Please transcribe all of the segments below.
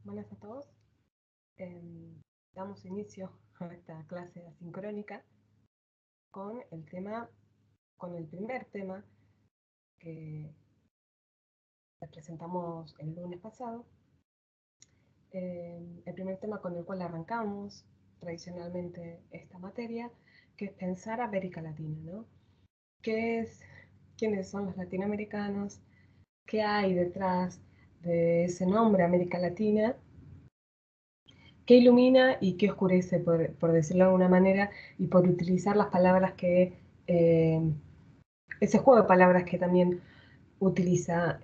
Buenas a todos. Damos inicio a esta clase asincrónica con el primer tema que les presentamos el lunes pasado. El primer tema con el cual arrancamos tradicionalmente esta materia, que es pensar América Latina, ¿no? ¿Quiénes son los latinoamericanos? ¿Qué hay detrás de ese nombre América Latina? ¿Qué ilumina y qué oscurece, por decirlo de alguna manera, y por utilizar las palabras ese juego de palabras que también utiliza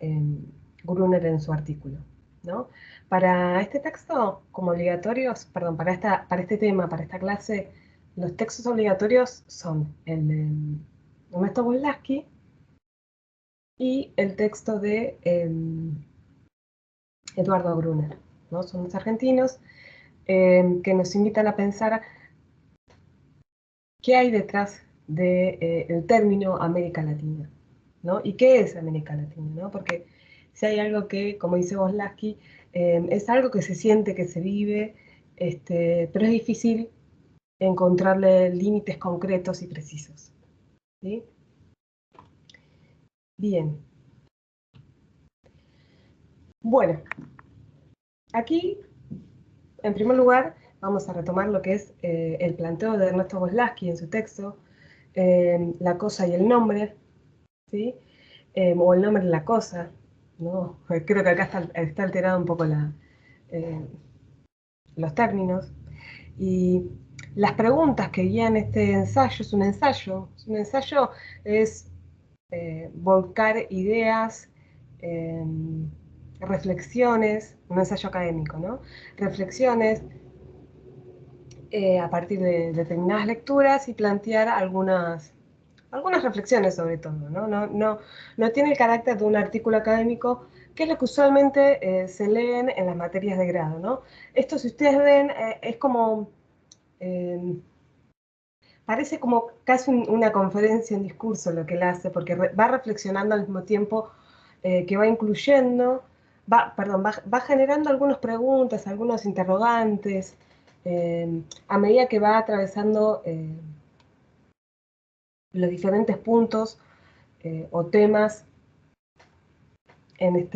Gruner en su artículo, ¿no? Para este texto, como obligatorios, perdón, para este tema, para esta clase, los textos obligatorios son el de Ernesto Bolaski y el texto de Eduardo Gruner, ¿no? Son los argentinos que nos invitan a pensar qué hay detrás del término América Latina, ¿no? ¿Y qué es América Latina, ¿no? Porque si hay algo que, como dice Bolaski, es algo que se siente, que se vive, pero es difícil encontrarle límites concretos y precisos, ¿sí? Bien. Bueno, aquí, en primer lugar, vamos a retomar lo que es el planteo de Ernesto Bolaski en su texto, La cosa y el nombre, ¿sí? O el nombre de la cosa, ¿no? Creo que acá está alterado un poco eh, los términos. Y las preguntas que guían este ensayo, un ensayo es volcar ideas, eh, reflexiones, un ensayo académico, ¿no? Reflexiones a partir de determinadas lecturas y plantear algunas reflexiones sobre todo, ¿no? No tiene el carácter de un artículo académico, que es lo que usualmente se leen en las materias de grado, ¿no? Esto, si ustedes ven, es como, eh, parece como casi una conferencia, un discurso lo que él hace, porque va reflexionando al mismo tiempo que va incluyendo, va generando algunas preguntas, algunos interrogantes, a medida que va atravesando los diferentes puntos o temas en,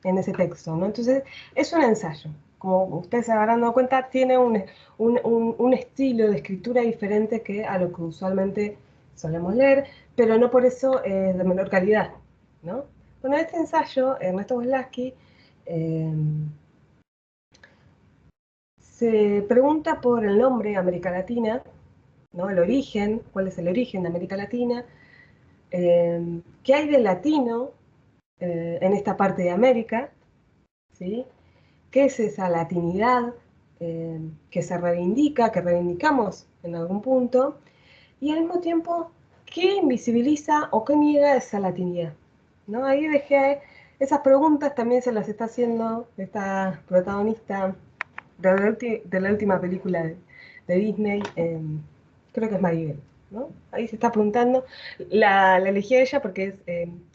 en ese texto, ¿no? Entonces, es un ensayo. Como ustedes se habrán dado cuenta, tiene un estilo de escritura diferente que a lo que usualmente solemos leer, pero no por eso es de menor calidad, ¿no? Bueno, este ensayo, Ernesto Bolaski, eh, se pregunta por el nombre América Latina, ¿no? El origen, cuál es el origen de América Latina, qué hay de latino en esta parte de América, ¿sí? ¿Qué es esa latinidad que se reivindica, que reivindicamos en algún punto? Y al mismo tiempo, ¿qué invisibiliza o qué niega esa latinidad? ¿No? Ahí dejé esas preguntas, también se las está haciendo esta protagonista de la última película de Disney, creo que es Maribel, ¿no? Ahí se está preguntando, la elegí a ella porque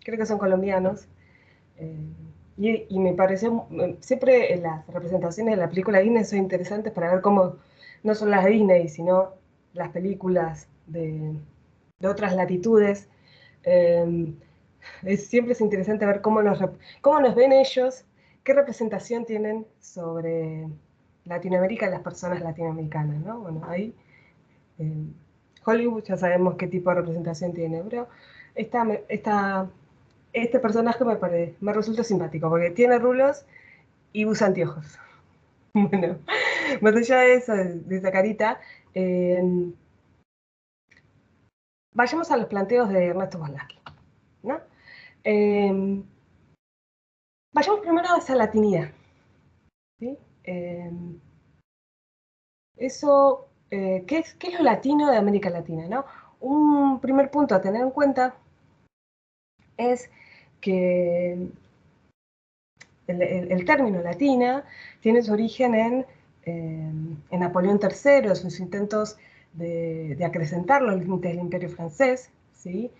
creo que son colombianos, eh, y me pareció, siempre las representaciones de la película Disney son interesantes para ver cómo no son las de Disney, sino las películas de otras latitudes. Eh, Siempre es interesante ver cómo nos ven ellos, qué representación tienen sobre Latinoamérica y las personas latinoamericanas, ¿no? Bueno, ahí eh, Hollywood ya sabemos qué tipo de representación tiene, pero este personaje me resulta simpático, porque tiene rulos y usa anteojos. Bueno, más allá de eso, de esa carita, eh, vayamos a los planteos de Ernesto Bolaski, ¿no? Eh, Vayamos primero a esa latinidad, ¿sí? ¿Qué es lo latino de América Latina, ¿no? Un primer punto a tener en cuenta es que el término latina tiene su origen en Napoleón III, sus intentos de acrecentar los límites del imperio francés, ¿sí?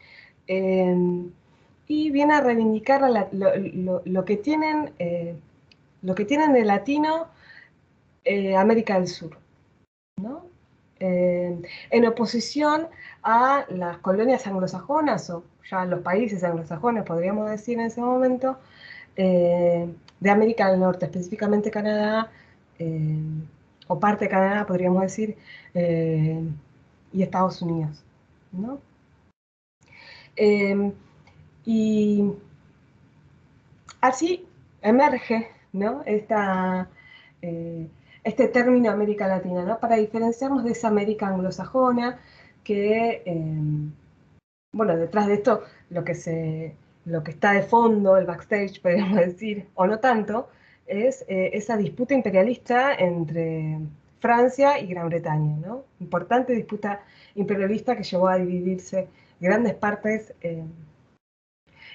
Eh, y viene a reivindicar lo que tienen lo que tienen de latino América del Sur, ¿no? En oposición a las colonias anglosajonas, o ya los países anglosajones, podríamos decir en ese momento, de América del Norte, específicamente Canadá, eh, o parte de Canadá, podríamos decir, eh, y Estados Unidos, ¿no? Y así emerge, ¿no? Eh, este término América Latina, ¿no? Para diferenciarnos de esa América anglosajona que, bueno, detrás de esto lo que está de fondo, el backstage, podríamos decir, o no tanto, es esa disputa imperialista entre Francia y Gran Bretaña, ¿no? Importante disputa imperialista que llevó a dividirse grandes partes,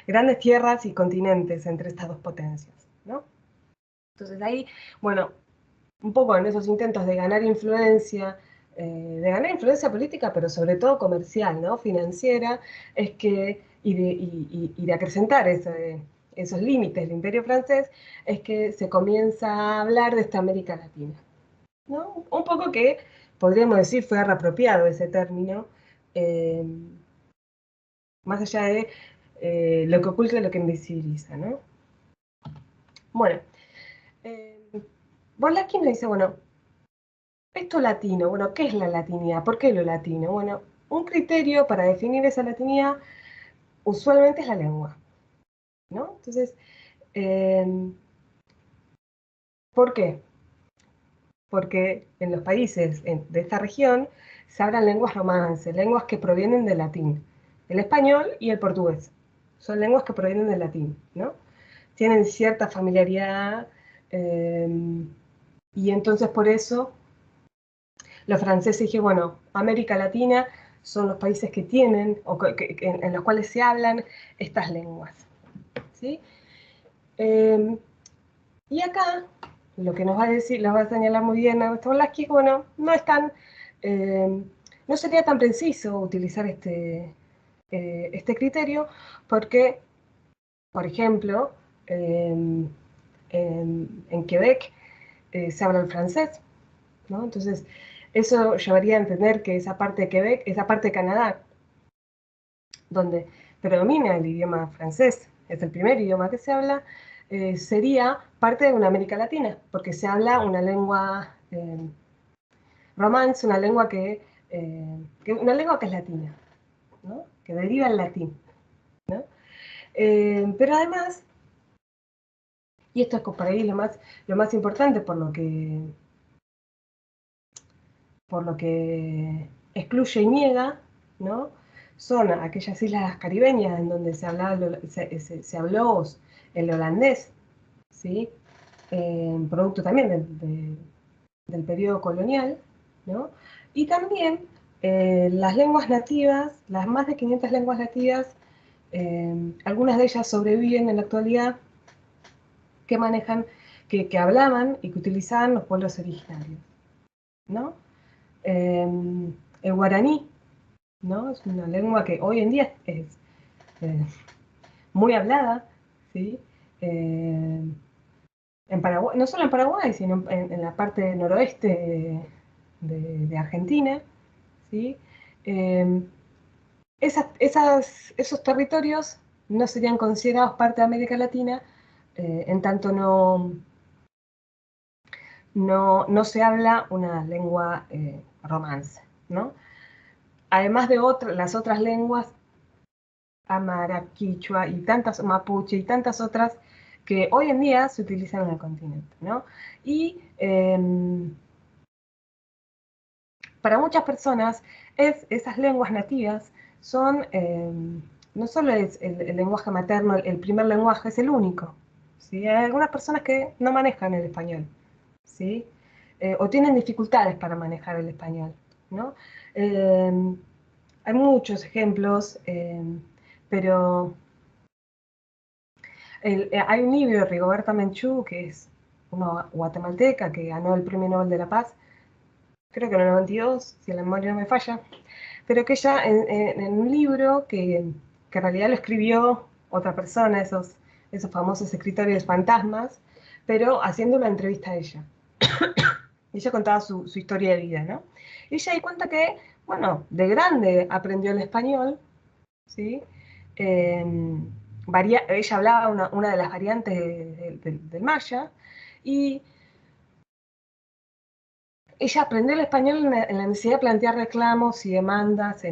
grandes tierras y continentes entre estas dos potencias, ¿no? Entonces ahí, bueno, un poco en esos intentos de ganar influencia política, pero sobre todo comercial, ¿no? Financiera, es que, y de acrecentar esos límites del imperio francés, es que se comienza a hablar de esta América Latina, ¿no? Un poco que, podríamos decir, fue reapropiado ese término, eh, más allá de lo que oculta y lo que invisibiliza, ¿no? Bueno, eh, Bolakin nos dice, bueno, esto latino, bueno, ¿qué es la latinidad? ¿Por qué lo latino? Bueno, un criterio para definir esa latinidad usualmente es la lengua, ¿no? Entonces, eh, ¿por qué? Porque en los países de esta región se hablan lenguas romances, lenguas que provienen del latín, el español y el portugués. Son lenguas que provienen del latín, ¿no? Tienen cierta familiaridad eh, y entonces por eso los franceses dijeron, bueno, América Latina son los países que tienen, o en los cuales se hablan estas lenguas. ¿Sí? Eh, y acá, lo que nos va a decir, nos va a señalar muy bien Augusto Bolaski, bueno, eh, no sería tan preciso utilizar este criterio, porque, por ejemplo, en Quebec se habla el francés, ¿no? Entonces, eso llevaría a entender que esa parte de Quebec, esa parte de Canadá, donde predomina el idioma francés, es el primer idioma que se habla, sería parte de una América Latina, porque se habla una lengua romance, una lengua que es latina, ¿no? Que deriva en latín, ¿no? Pero además, y esto es por ahí lo más importante por lo que excluye y niega, ¿no? Son aquellas islas caribeñas en donde se habló el holandés, ¿sí? Producto también del periodo colonial, ¿no? Y también las lenguas nativas, las más de 500 lenguas nativas, algunas de ellas sobreviven en la actualidad, que manejan, que hablaban y que utilizaban los pueblos originarios, ¿no? El guaraní, ¿no? Es una lengua que hoy en día es eh, muy hablada, ¿sí? Eh, en Paraguay, no solo en Paraguay, sino en la parte noroeste de Argentina, ¿sí? Eh, esos territorios no serían considerados parte de América Latina, en tanto no se habla una lengua romance, ¿no? Además de las otras lenguas, Amara, Quichua y tantas, Mapuche y tantas otras que hoy en día se utilizan en el continente, ¿no? Y para muchas personas esas lenguas nativas son, no solo es el lenguaje materno, el primer lenguaje, es el único, ¿sí? Hay algunas personas que no manejan el español, ¿sí? O tienen dificultades para manejar el español, ¿no? Eh, Hay muchos ejemplos, pero hay un libro de Rigoberta Menchú, que es una guatemalteca que ganó el Premio Nobel de la Paz, creo que en el 92, si la memoria no me falla, pero que ella en un libro que en realidad lo escribió otra persona, esos famosos escritores fantasmas, pero haciendo una entrevista a ella. Ella contaba su historia de vida, ¿no? Ella ahí cuenta que, bueno, de grande aprendió el español, ¿sí? Eh, ella hablaba una de las variantes del maya, y ella aprendió el español en la necesidad de plantear reclamos y demandas,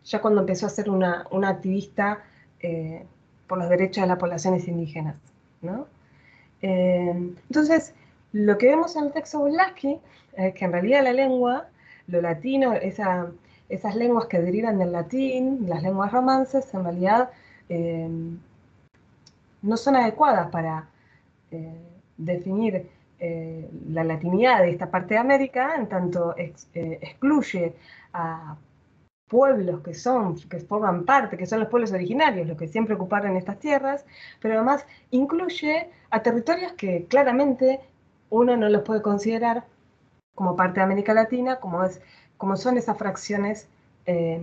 ya cuando empezó a ser una activista eh, por los derechos de las poblaciones indígenas, ¿no? Entonces, lo que vemos en el texto Bolaski es que en realidad la lengua, lo latino, esas lenguas que derivan del latín, las lenguas romances, en realidad eh, no son adecuadas para definir la latinidad de esta parte de América, en tanto excluye a pueblos que forman parte, que son los pueblos originarios, los que siempre ocuparon estas tierras, pero además incluye a territorios que claramente uno no los puede considerar como parte de América Latina, como son esas fracciones eh,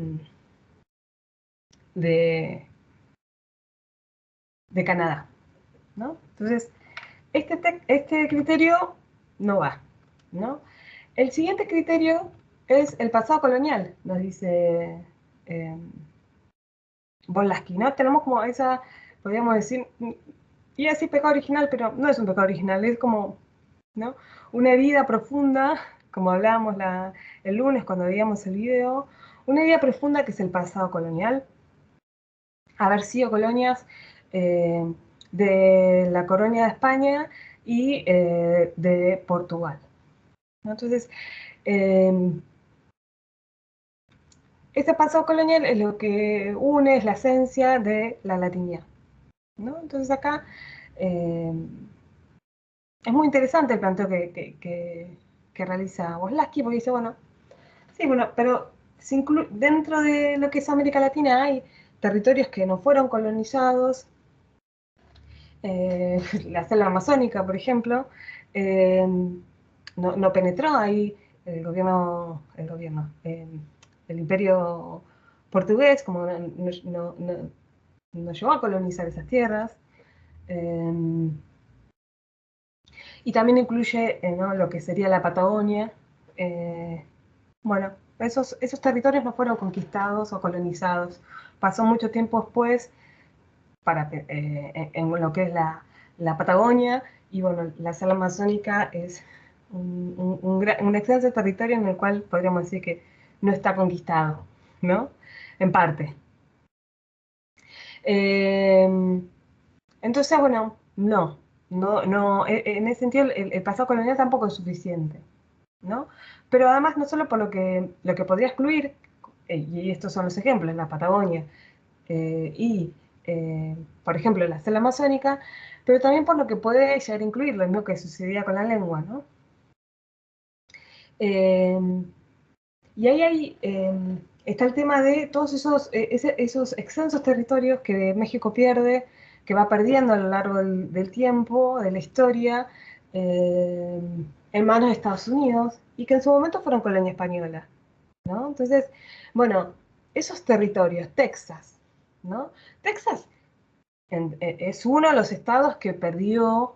de, de Canadá, ¿no? Entonces, este criterio no va, ¿no? El siguiente criterio es el pasado colonial, nos dice eh, Bolaski, ¿no? Tenemos como esa, podríamos decir, y así pecado original, pero no es un pecado original, es como, ¿no? Una herida profunda, como hablábamos el lunes cuando veíamos el video, una herida profunda que es el pasado colonial, haber sido colonias eh, de la colonia de España y de Portugal, ¿no? Entonces, eh, este pasado colonial es lo que une, es la esencia de la latinidad, ¿no? Entonces acá eh, es muy interesante el planteo que realiza Woslaski, porque dice, bueno, sí, bueno, pero dentro de lo que es América Latina hay territorios que no fueron colonizados, la selva amazónica, por ejemplo, eh, no penetró ahí el imperio portugués, como no llegó a colonizar esas tierras. Eh, y también incluye ¿no? lo que sería la Patagonia. Eh, bueno, esos territorios no fueron conquistados o colonizados. Pasó mucho tiempo después en lo que es la Patagonia, y bueno, la selva amazónica es un extenso territorio en el cual podríamos decir que no está conquistado, ¿no? En parte. Eh, entonces, bueno, no, en ese sentido el pasado colonial tampoco es suficiente, ¿no? Pero además no solo por lo que podría excluir, y estos son los ejemplos, la Patagonia y, por ejemplo, la selva amazónica, pero también por lo que puede llegar a incluir, lo mismo que sucedía con la lengua, ¿no? Eh, y está el tema de todos esos extensos territorios que México pierde, que va perdiendo a lo largo del tiempo, de la historia, eh, en manos de Estados Unidos, y que en su momento fueron colonia española, ¿no? Entonces, bueno, esos territorios, Texas, ¿no? Texas es uno de los estados que perdió,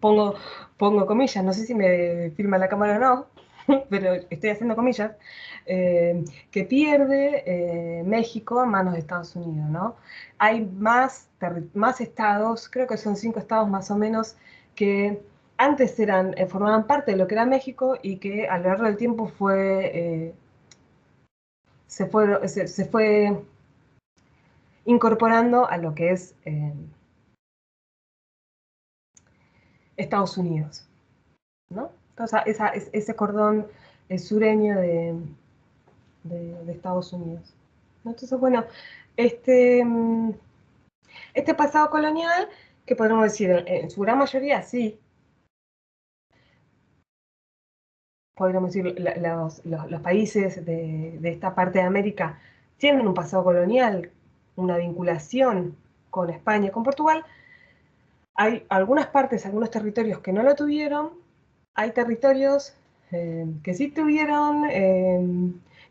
pongo, pongo comillas, no sé si me filma la cámara o no, pero estoy haciendo comillas, que pierde México en manos de Estados Unidos, ¿no? Hay más estados, creo que son 5 estados más o menos, que antes formaban parte de lo que era México y que a lo largo del tiempo se fue incorporando a lo que es Estados Unidos, ¿no? Entonces, ese cordón sureño de Estados Unidos, ¿no? Entonces, bueno, este, mm, este pasado colonial, que podemos decir, en su gran mayoría sí, podríamos decir, los países de esta parte de América tienen un pasado colonial, una vinculación con España y con Portugal. Hay algunas partes, algunos territorios que no lo tuvieron, hay territorios que sí tuvieron,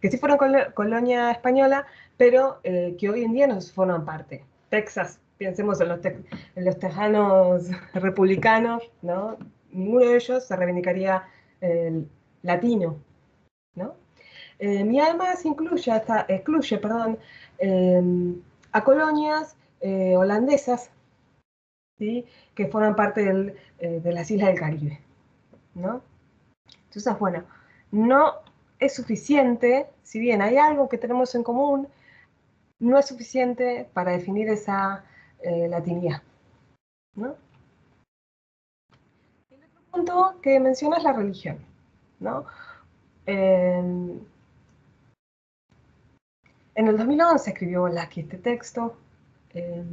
que sí fueron colonia española, pero que hoy en día no forman parte. Texas Pensemos en los tejanos republicanos, ¿no? Ninguno de ellos se reivindicaría latino, ¿no? Y además excluye, perdón, a colonias holandesas, ¿sí? Que forman parte de las islas del Caribe, ¿no? Entonces, bueno, no es suficiente, si bien hay algo que tenemos en común, no es suficiente para definir esa latinidad, ¿no? El otro punto que menciona es la religión, ¿no? En el 2011 escribió Blackie este texto. Eh,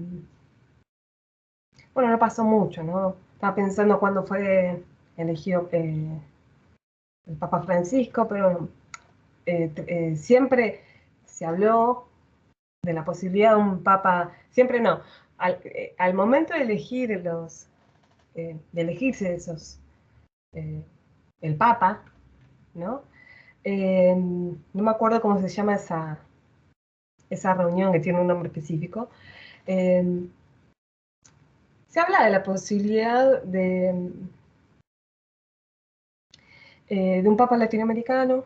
bueno, no pasó mucho, ¿no? Estaba pensando cuándo fue elegido el Papa Francisco, pero siempre se habló de la posibilidad de un papa, siempre no, al momento de elegir de elegirse eh, el papa, ¿no? No me acuerdo cómo se llama esa reunión que tiene un nombre específico. Eh, Se habla de la posibilidad de un papa latinoamericano,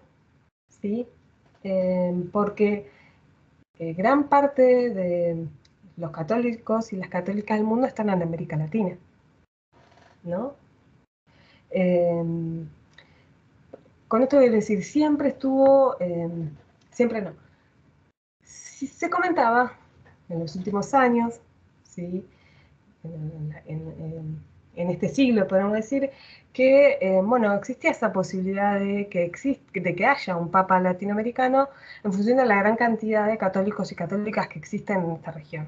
¿sí? Porque gran parte de los católicos y las católicas del mundo están en América Latina, ¿no? Eh, con esto quiero decir, siempre no, sí, se comentaba en los últimos años, ¿sí? En este siglo, podemos decir, que bueno, existía esa posibilidad de que haya un papa latinoamericano en función de la gran cantidad de católicos y católicas que existen en esta región,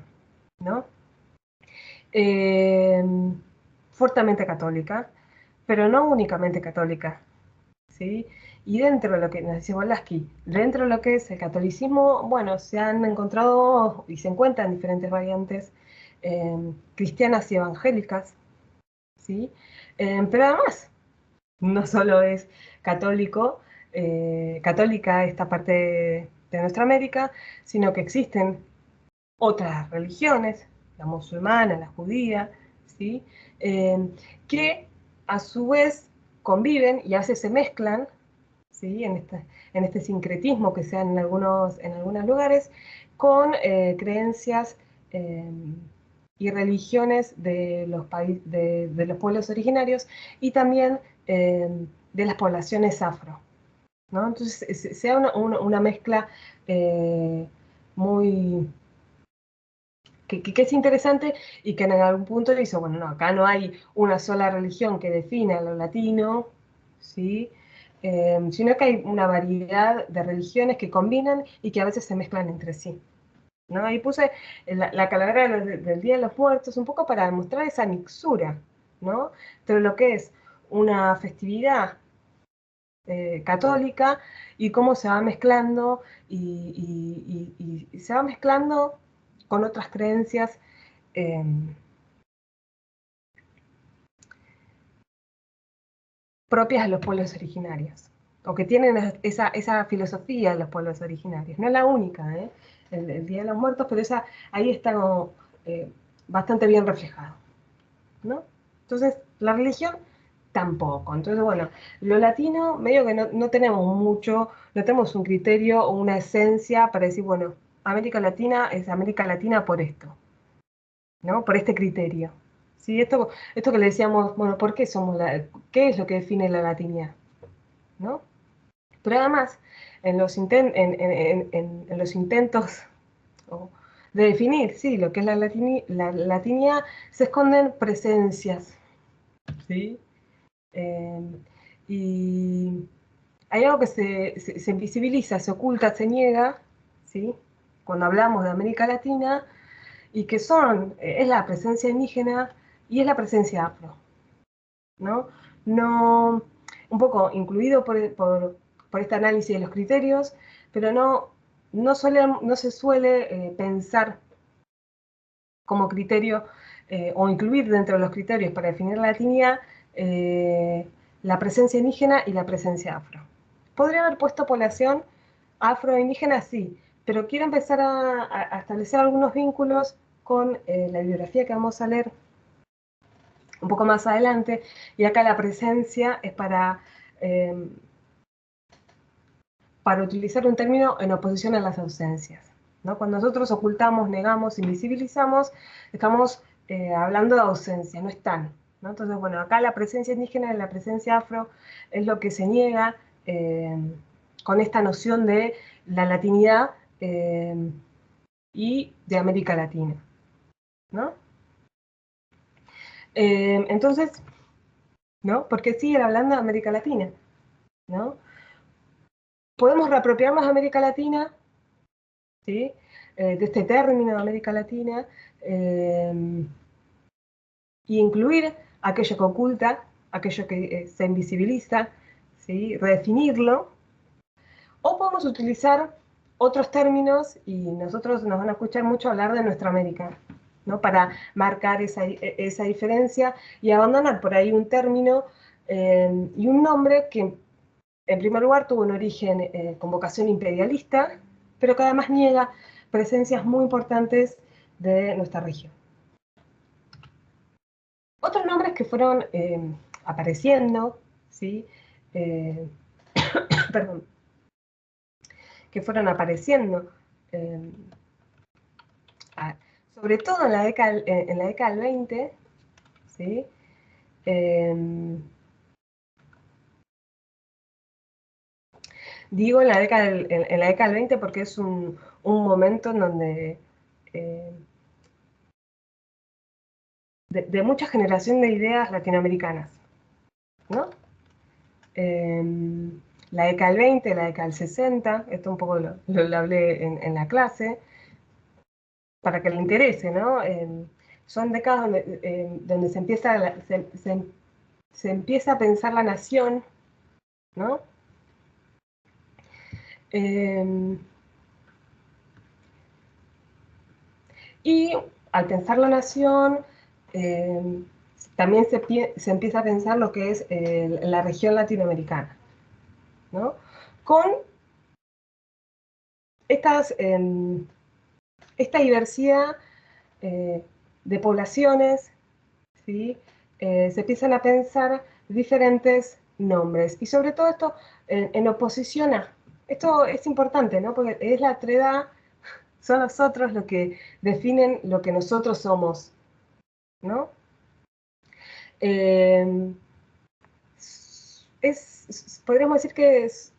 ¿no? Eh, Fuertemente católica, pero no únicamente católica, ¿sí? Y dentro de lo que, nos decía Wolaski, dentro de lo que es el catolicismo, bueno, se han encontrado y se encuentran diferentes variantes cristianas y evangélicas, ¿sí? Pero además, no solo es católico, católica esta parte de nuestra América, sino que existen otras religiones, la musulmana, la judía, ¿sí? Eh, que a su vez conviven y a veces se mezclan, ¿sí? En este sincretismo que se da en algunos lugares, con creencias eh, y religiones de los pueblos originarios y también de las poblaciones afro, ¿no? Entonces se da una mezcla muy que es interesante y que en algún punto dice, bueno, no, acá no hay una sola religión que defina lo latino, ¿sí? Sino que hay una variedad de religiones que combinan y que a veces se mezclan entre sí, ¿no? Ahí puse la calavera del Día de los Muertos un poco para demostrar esa mixtura, ¿no? Entre lo que es una festividad católica y cómo se va mezclando y se va mezclando con otras creencias eh, propias de los pueblos originarios, o que tienen esa filosofía de los pueblos originarios. No es la única, ¿eh? El Día de los Muertos, pero ahí está como, bastante bien reflejado, ¿no? Entonces, la religión tampoco. Entonces, bueno, lo latino, medio que no tenemos mucho, no tenemos un criterio o una esencia para decir, bueno, América Latina es América Latina por esto, ¿no? Por este criterio. Sí, esto que le decíamos, bueno, ¿por qué qué es lo que define la latinidad? ¿No? Pero además, en los intentos oh, de definir, sí, lo que es la latinidad, se esconden presencias, ¿sí? Eh, y hay algo que se invisibiliza, se oculta, se niega, ¿sí? Cuando hablamos de América Latina, y que es la presencia indígena y es la presencia afro, ¿no? No, un poco incluido por este análisis de los criterios, pero no se suele pensar como criterio o incluir dentro de los criterios para definir la latinidad la presencia indígena y la presencia afro. ¿Podría haber puesto población afro-indígena? Sí, pero quiero empezar a establecer algunos vínculos con la bibliografía que vamos a leer un poco más adelante, y acá la presencia es para utilizar un término en oposición a las ausencias, ¿no? Cuando nosotros ocultamos, negamos, invisibilizamos, estamos hablando de ausencia, no están, ¿no? Entonces, bueno, acá la presencia indígena y la presencia afro es lo que se niega con esta noción de la latinidad y de América Latina, ¿no? Entonces, ¿no? ¿Por qué siguen hablando de América Latina? ¿No? Podemos reapropiarnos de América Latina, ¿sí? De este término de América Latina, y incluir aquello que oculta, aquello que se invisibiliza, ¿sí? Redefinirlo, o podemos utilizar otros términos, y nosotros nos van a escuchar mucho hablar de nuestra América, ¿no? Para marcar esa diferencia y abandonar por ahí un término y un nombre que en primer lugar tuvo un origen con vocación imperialista, pero que además niega presencias muy importantes de nuestra región. Otros nombres que fueron apareciendo, ¿sí? Perdón, que fueron apareciendo, eh, sobre todo en la década del 20, ¿sí? Digo en la década del 20 porque es un momento en donde de mucha generación de ideas latinoamericanas, ¿no? La década del 20, la década del 60, esto un poco lo hablé en la clase, para que le interese, ¿no? Son décadas donde se empieza a pensar la nación, ¿no? Y al pensar la nación, también se empieza a pensar lo que es la región latinoamericana, ¿no? Con esta diversidad de poblaciones, ¿sí? Se empiezan a pensar diferentes nombres. Y sobre todo esto en oposición a. Esto es importante, ¿no? Porque es la otredad, son los otros los que definen lo que nosotros somos, ¿no? Podríamos decir que es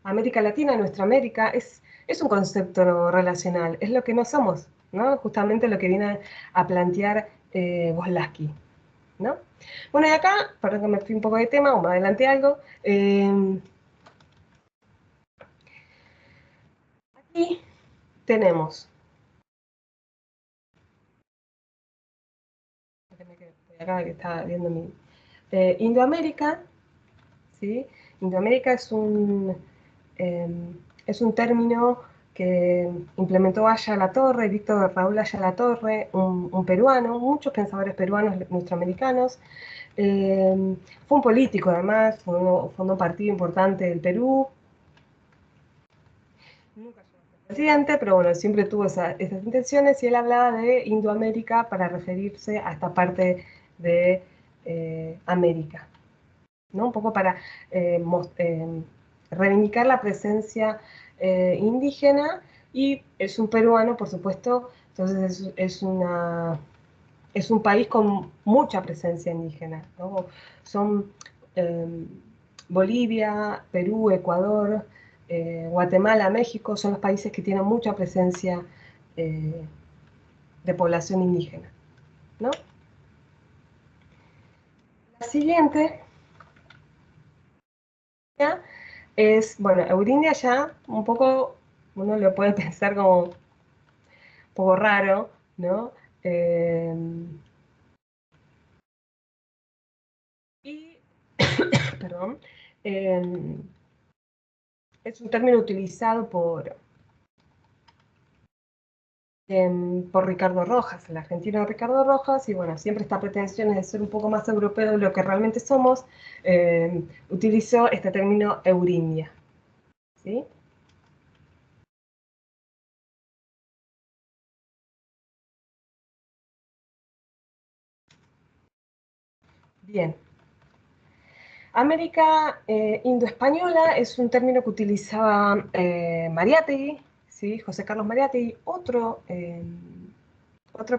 América Latina, nuestra América, es un concepto no relacional, es lo que no somos, ¿no? Justamente lo que viene a plantear Voslaski, ¿no? Bueno, y acá, perdón que me fui un poco de tema, o me adelanté algo, aquí tenemos, acá que estaba viendo Indoamérica, ¿sí? Indoamérica es un término que implementó Aya Torre, Víctor Raúl Aya Torre, un peruano, muchos pensadores peruanos nuestroamericanos. Fue un político además, fundó un partido importante del Perú. Nunca llegó a ser presidente, pero bueno, siempre tuvo esas intenciones, y él hablaba de Indoamérica para referirse a esta parte de América, ¿no? Un poco para reivindicar la presencia indígena, y es un peruano, por supuesto, entonces es un país con mucha presencia indígena, ¿no? Son eh, Bolivia, Perú, Ecuador, Guatemala, México, son los países que tienen mucha presencia eh, de población indígena, ¿no? La siguiente es, bueno, Eurindia ya un poco, uno lo puede pensar como un poco raro, ¿no? Eh, y, perdón, eh, es un término utilizado por Ricardo Rojas, el argentino Ricardo Rojas, y bueno, siempre esta pretensión de ser un poco más europeo de lo que realmente somos, utilizó este término Eurindia, ¿sí? Bien. América indoespañola es un término que utilizaba Mariátegui, ¿sí? José Carlos Mariátegui, otro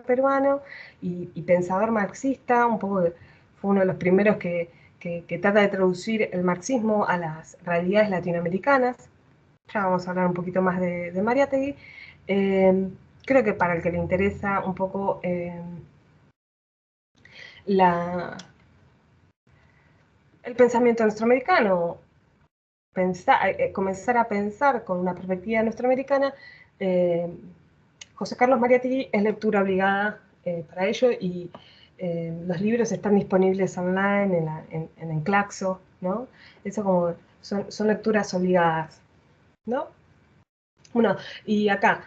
peruano y pensador marxista, fue uno de los primeros que trata de traducir el marxismo a las realidades latinoamericanas. Ya vamos a hablar un poquito más de Mariátegui. Creo que para el que le interesa un poco la, el pensamiento nuestroamericano, comenzar a pensar con una perspectiva nuestroamericana, eh, José Carlos Mariátegui es lectura obligada para ello y los libros están disponibles online en Claxo, ¿no? Eso como son lecturas obligadas, ¿no? Bueno, y acá,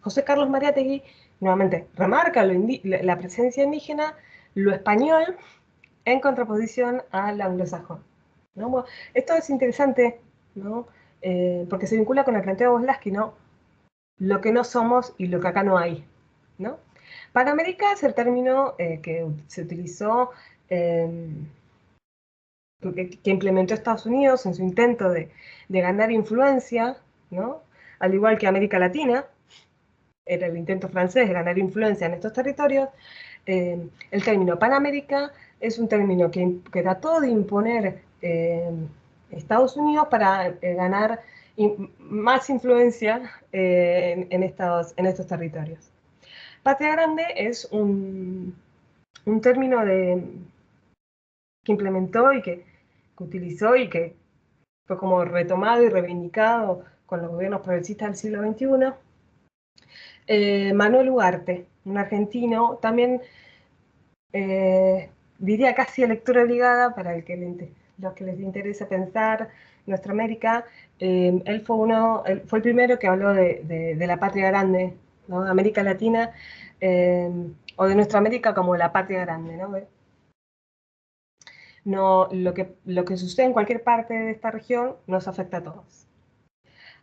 José Carlos Mariátegui nuevamente remarca la presencia indígena, lo español, en contraposición al anglosajón, ¿no? Bueno, esto es interesante, ¿no? Porque se vincula con el planteo de Voslaski, ¿no? Lo que no somos y lo que acá no hay, ¿no? Para América es el término que se utilizó, eh, que implementó Estados Unidos en su intento de ganar influencia, ¿no? Al igual que América Latina, era el intento francés de ganar influencia en estos territorios. El término Panamérica es un término que trató de imponer Estados Unidos para ganar más influencia en estos territorios. Patria Grande es un término que implementó y que utilizó y que fue como retomado y reivindicado con los gobiernos progresistas del siglo XXI. Manuel Ugarte, un argentino, también diría casi a lectura obligada para los que les interesa pensar nuestra América. Él fue el primero que habló de la patria grande, ¿no? De América Latina, eh, o de nuestra América como la patria grande, ¿no? No, lo que sucede en cualquier parte de esta región nos afecta a todos.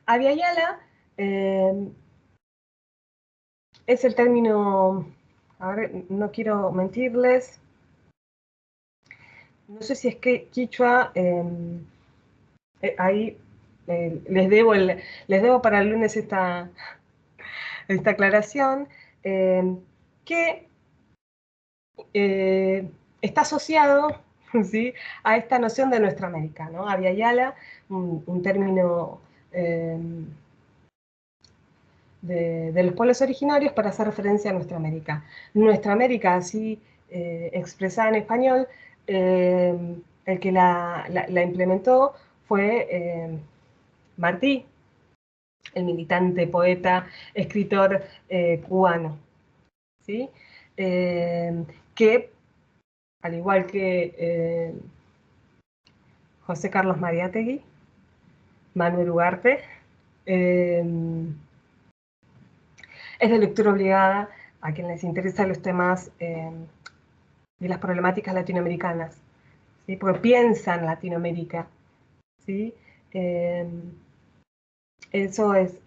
Abya Yala es el término, a ver, no quiero mentirles, no sé si es que Quichua, ahí les debo para el lunes esta aclaración, eh, que está asociado, ¿sí?, a esta noción de nuestra América, ¿no? Abya Yala, un término eh, de los pueblos originarios para hacer referencia a nuestra América. Nuestra América, así expresada en español, el que la implementó fue Martí, el militante, poeta, escritor cubano, ¿sí? Que, al igual que José Carlos Mariátegui, Manuel Ugarte, eh, es de lectura obligada a quien les interesan los temas de las problemáticas latinoamericanas, ¿sí? Porque piensan Latinoamérica, ¿sí? Eh, eso es,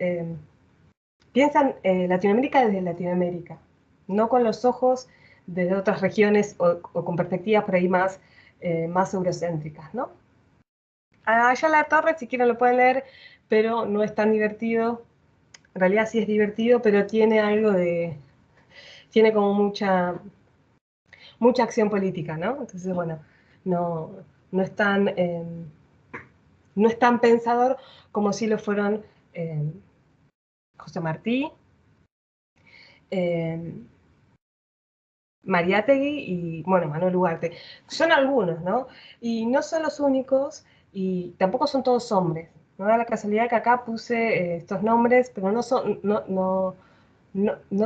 piensan Latinoamérica desde Latinoamérica, no con los ojos desde otras regiones o con perspectivas por ahí más eurocéntricas, ¿no? Allá la torre, si quieren lo pueden leer, pero no es tan divertido. En realidad sí es divertido, pero tiene algo tiene como mucha acción política, ¿no? Entonces, bueno, no, no es tan, no es tan pensador como si lo fueron eh, José Martí, eh, Mariátegui y, bueno, Manuel Ugarte. Son algunos, ¿no? Y no son los únicos y tampoco son todos hombres. No da la casualidad que acá puse estos nombres, pero no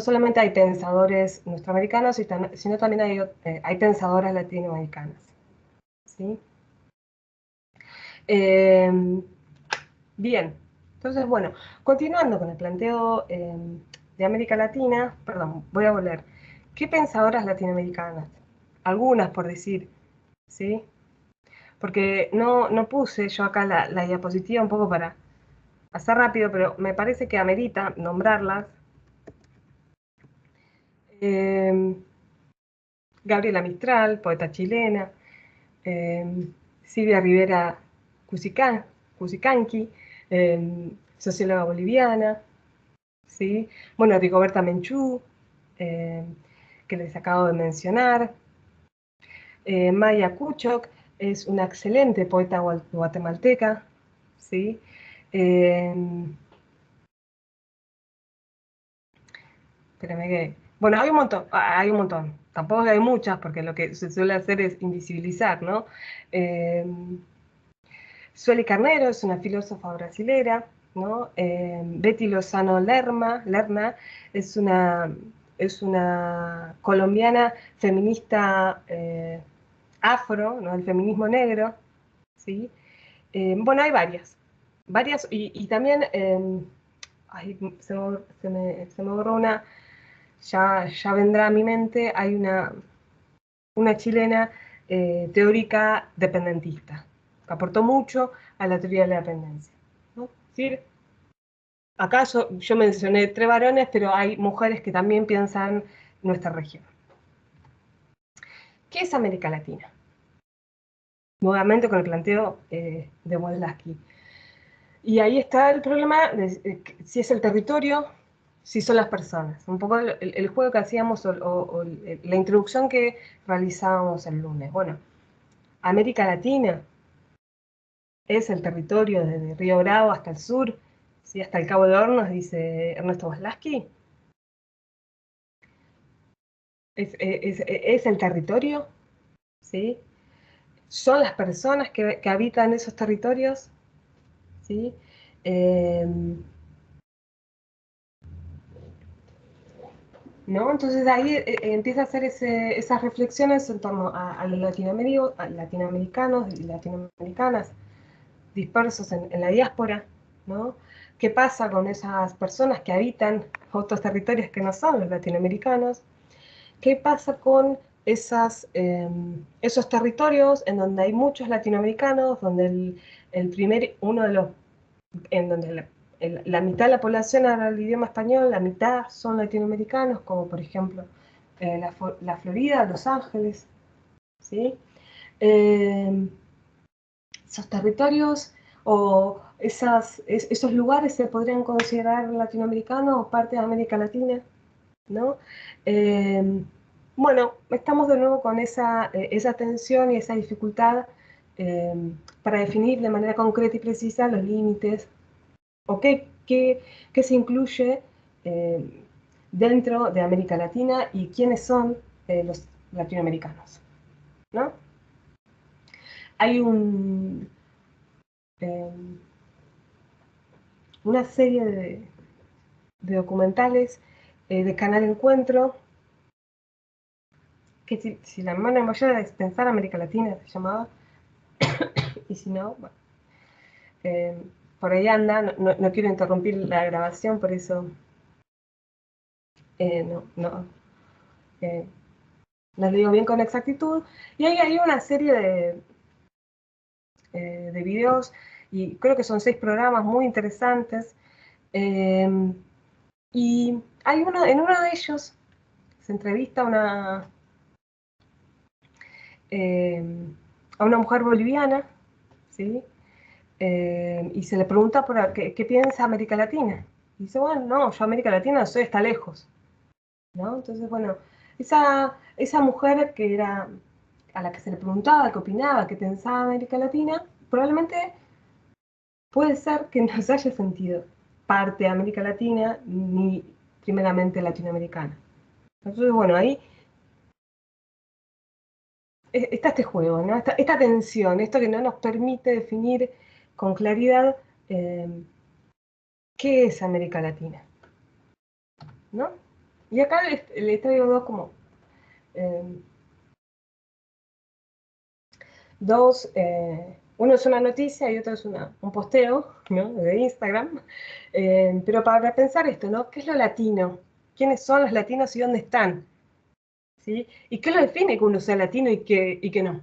solamente hay pensadores nuestroamericanos, sino también hay pensadoras latinoamericanas, ¿sí? Eh, Bien, entonces, bueno, continuando con el planteo de América Latina, perdón, voy a volver. ¿Qué pensadoras latinoamericanas? Algunas, por decir, ¿sí? Porque no puse yo acá la diapositiva un poco para hacer rápido, pero me parece que amerita nombrarlas. Eh, Gabriela Mistral, poeta chilena, Silvia Rivera Cusicanqui, socióloga boliviana, ¿sí? Bueno, Rigoberta Menchú, que les acabo de mencionar. Maya Kuchok es una excelente poeta guatemalteca, ¿sí? Eh, Espérame que... Bueno, hay un montón, hay un montón. Tampoco hay muchas, porque lo que se suele hacer es invisibilizar, ¿no? Eh, Sueli Carneiro es una filósofa brasilera, ¿no? Betty Lozano Lerna es una colombiana feminista afro, ¿no? El feminismo negro, ¿sí? Bueno, hay varias, y también, ay, se me borró una, ya vendrá a mi mente, hay una chilena teórica dependentista, que aportó mucho a la teoría de la dependencia, ¿no? Es decir, acá yo mencioné 3 varones, pero hay mujeres que también piensan nuestra región. ¿Qué es América Latina? Nuevamente con el planteo de Wodlawski. Y ahí está el problema de si es el territorio, si son las personas. Un poco el juego que hacíamos o la introducción que realizábamos el lunes. Bueno, América Latina es el territorio desde Río Bravo hasta el sur, ¿sí? Hasta el Cabo de Hornos, dice Ernesto Wodlawski. Es el territorio, ¿sí? Son las personas que habitan esos territorios, ¿sí? Eh, ¿No? Entonces ahí empieza a hacer esas reflexiones en torno a los latinoamericanos y latinoamericanas dispersos en la diáspora, ¿no? ¿Qué pasa con esas personas que habitan otros territorios que no son los latinoamericanos? ¿Qué pasa con esos territorios en donde hay muchos latinoamericanos, donde en donde la mitad de la población habla el idioma español, la mitad son latinoamericanos, como por ejemplo la Florida, Los Ángeles, ¿sí? Eh, Esos territorios o esos lugares se podrían considerar latinoamericanos o parte de América Latina, ¿no? Eh, bueno, estamos de nuevo con esa tensión y esa dificultad eh, para definir de manera concreta y precisa los límites o qué se incluye eh, dentro de América Latina y quiénes son los latinoamericanos, ¿no? Hay eh, una serie de documentales de Canal Encuentro, que si la mano mayor es pensar América Latina, se llamaba, y si no, bueno, eh, por ahí anda, no quiero interrumpir la grabación, por eso no, eh, no lo digo bien con exactitud. Y hay una serie de videos, y creo que son 6 programas muy interesantes, eh, y en uno de ellos se entrevista eh, a una mujer boliviana, ¿sí? Y se le pregunta por qué piensa América Latina. Y dice, bueno, no, yo América Latina soy, está lejos, ¿no? Entonces, bueno, esa mujer que era a la que se le preguntaba qué opinaba, qué pensaba América Latina, probablemente puede ser que no se haya sentido parte de América Latina ni primeramente latinoamericana. Entonces, bueno, ahí está este juego, ¿no? Esta tensión, esto que no nos permite definir con claridad eh, qué es América Latina, ¿no? Y acá les traigo eh, uno es una noticia y otro es un posteo, ¿no? De Instagram, pero para pensar esto, ¿no? ¿Qué es lo latino? ¿Quiénes son los latinos y dónde están? ¿Sí? ¿Y qué lo define que uno sea latino y que no?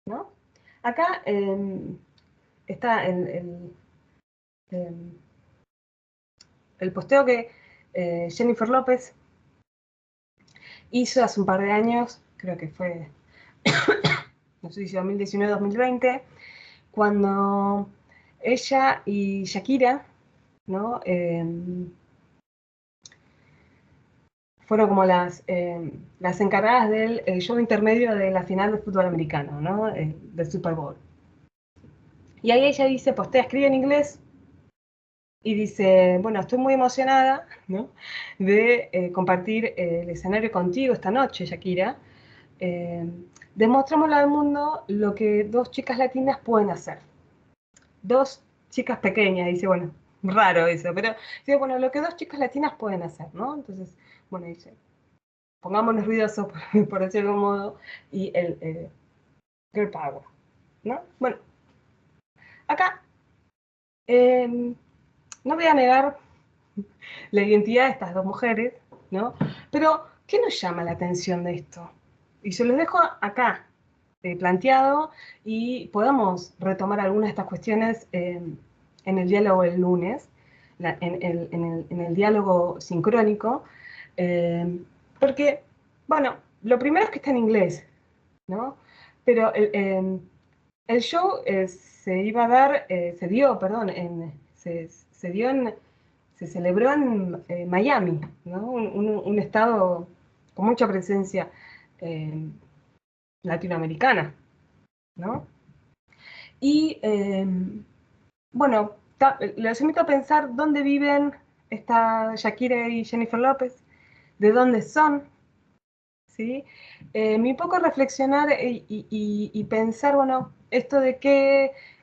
¿No? Acá está el- el posteo que Jennifer López hizo hace un par de años creo que fue, no sé si 2019-2020, cuando ella y Shakira, ¿no? Fueron como las encargadas del show intermedio de la final del fútbol americano, ¿no? Del Super Bowl. Y ahí ella dice, postea, escribe en inglés y dice, bueno, estoy muy emocionada, ¿no? De compartir el escenario contigo esta noche, Shakira. Eh, Demostrémosle al mundo lo que dos chicas latinas pueden hacer. Dos chicas pequeñas, dice, bueno, raro eso, pero dice, bueno, lo que dos chicas latinas pueden hacer, ¿no? Entonces, bueno, dice, pongámonos ruidosos, por decirlo de algún modo, y el girl power, ¿no? Bueno, acá no voy a negar la identidad de estas dos mujeres, ¿no? Pero, ¿qué nos llama la atención de esto? Y se los dejo acá, planteado, y podamos retomar algunas de estas cuestiones en el diálogo del lunes, en el diálogo sincrónico, eh, porque, bueno, lo primero es que está en inglés, ¿no? Pero el show se iba a dar, se dio, perdón, se dio se celebró en Miami, ¿no? Un estado con mucha presencia eh, latinoamericana, ¿no? Y bueno, les invito a pensar dónde viven esta Shakira y Jennifer López, de dónde son, ¿sí? Un poco reflexionar y pensar, bueno, esto de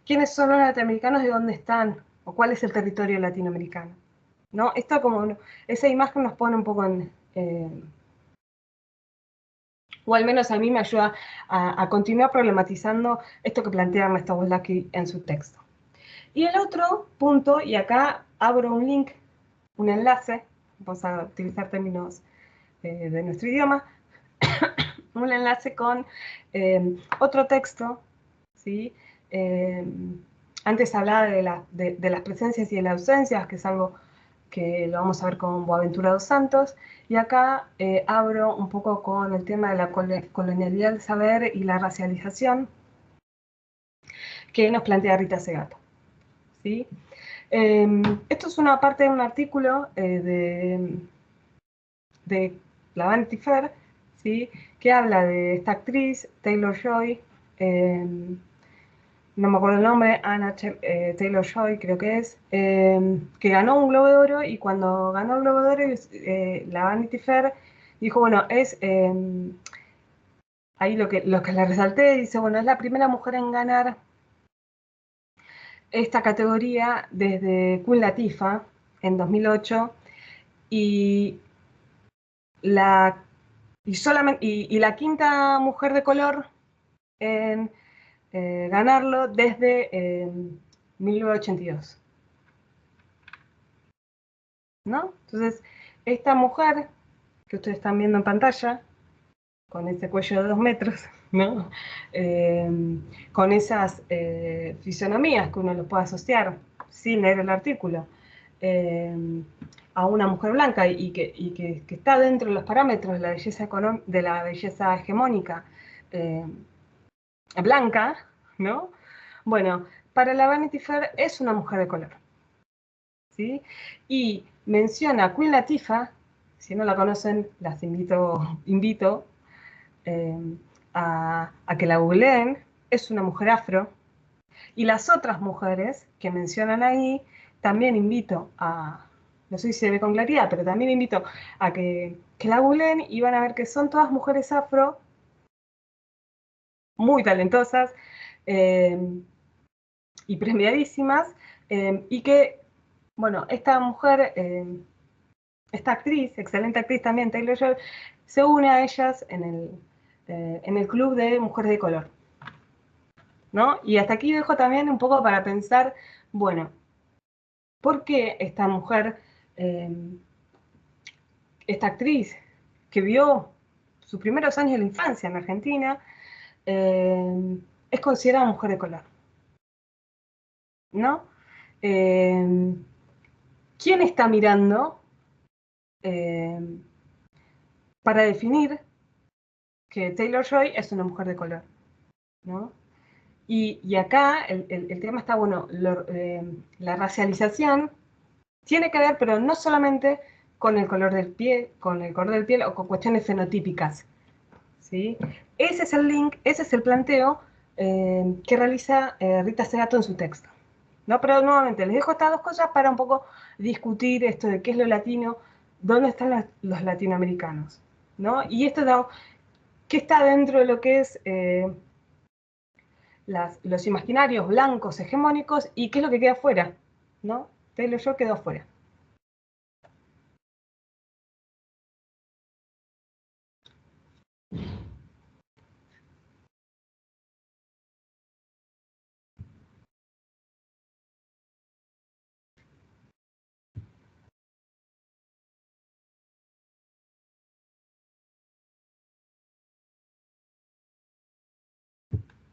quiénes son los latinoamericanos, de dónde están, o cuál es el territorio latinoamericano, ¿no? Esto como, esa imagen nos pone un poco o al menos a mí me ayuda a continuar problematizando esto que plantea Ernesto Boslaki en su texto. Y el otro punto, y acá abro un link, un enlace, vamos a utilizar términos de nuestro idioma, un enlace con otro texto, ¿sí? Eh, Antes hablaba de las presencias y de las ausencias, que es algo que lo vamos a ver con Boaventura dos Santos, y acá abro un poco con el tema de la colonialidad del saber y la racialización que nos plantea Rita Segato, ¿sí? Esto es una parte de un artículo de la Vanity Fair, ¿sí? Que habla de esta actriz, Taylor-Joy, no me acuerdo el nombre, Anna Taylor-Joy creo que es, que ganó un Globo de Oro, y cuando ganó el Globo de Oro, la Vanity Fair dijo, bueno, ahí lo que le resalté, dice, bueno, es la primera mujer en ganar esta categoría desde Queen Latifah en 2008, y la, y la quinta mujer de color en ganarlo desde 1982, ¿no? Entonces, esta mujer que ustedes están viendo en pantalla, con ese cuello de 2 metros, ¿no? Eh, con esas fisonomías que uno lo puede asociar sin leer el artículo, eh, a una mujer blanca que está dentro de los parámetros de la belleza, de la belleza hegemónica blanca, ¿no? Bueno, para la Vanity Fair es una mujer de color, ¿sí? Y menciona a Queen Latifah, si no la conocen, las invito eh, a que la googleen, es una mujer afro, y las otras mujeres que mencionan ahí, también invito no sé si se ve con claridad, pero también invito a que la googleen y van a ver que son todas mujeres afro, muy talentosas eh, y premiadísimas, y que, bueno, esta mujer, esta actriz, excelente actriz también, Taylor-Joy, se une a ellas en el club de mujeres de color, ¿no? Y hasta aquí dejo también un poco para pensar, bueno, ¿por qué esta mujer, eh, esta actriz que vio sus primeros años de la infancia en Argentina, es considerada mujer de color, ¿no? Eh, ¿Quién está mirando eh, para definir que Taylor-Joy es una mujer de color, ¿no? Y acá el tema está, bueno, la racialización tiene que ver, pero no solamente con el color del piel, o con cuestiones fenotípicas, ¿sí? Ese es el link, ese es el planteo que realiza Rita Segato en su texto, ¿no? Pero nuevamente, les dejo estas dos cosas para un poco discutir esto de qué es lo latino, dónde están los latinoamericanos, ¿no? Y esto da, qué está dentro de lo que es los imaginarios blancos hegemónicos y qué es lo que queda afuera, ¿no? Taylor Joy quedó afuera.